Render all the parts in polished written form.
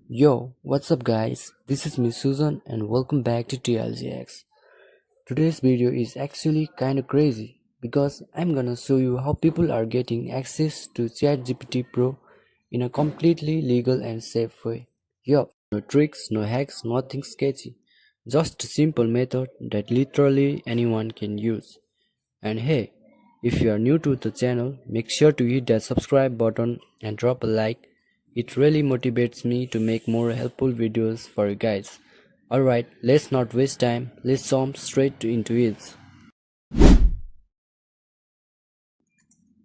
Yo, what's up guys? This is Miss Susan and welcome back to TLGX. Today's video is actually kinda crazy because I'm gonna show you how people are getting access to ChatGPT Pro in a completely legal and safe way. Yup, no tricks, no hacks, nothing sketchy. Just a simple method that literally anyone can use. And hey, if you are new to the channel, make sure to hit that subscribe button and drop a like. It really motivates me to make more helpful videos for you guys. Alright, let's not waste time, let's jump straight into it.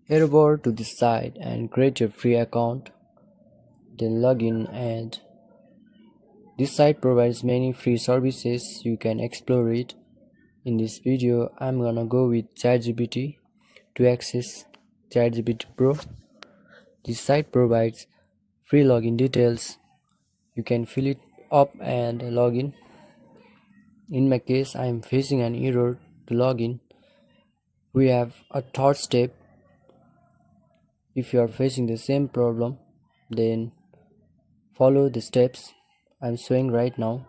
Head over to this site and create your free account, then log in, and this site provides many free services. You can explore it. In this video, I'm gonna go with ChatGPT to access ChatGPT Pro. This site provides free login details. You can fill it up and log in. In my case, I am facing an error to log in. We have a third step. If you are facing the same problem, then follow the steps I'm showing right now.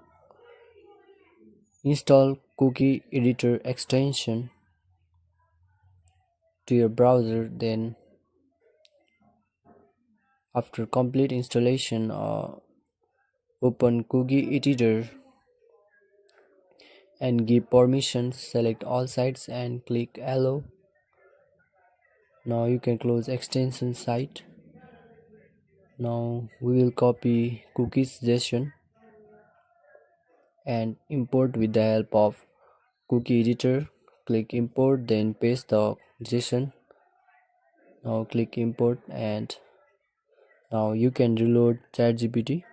Install cookie editor extension to your browser. Then after complete installation, open cookie editor and give permissions. Select all sites and click allow. Now you can close extension site. Now we will copy cookie suggestion and import with the help of cookie editor. Click import, then paste the suggestion. Now click import, and now you can reload ChatGPT.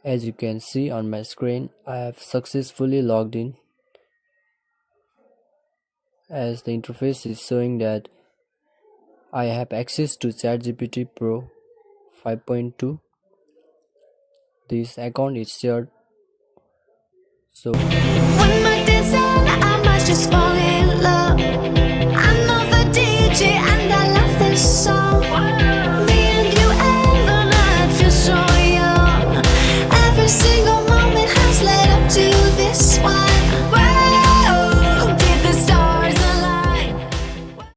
As you can see on my screen, I have successfully logged in, as the interface is showing that I have access to ChatGPT Pro 5.2. This account is shared, so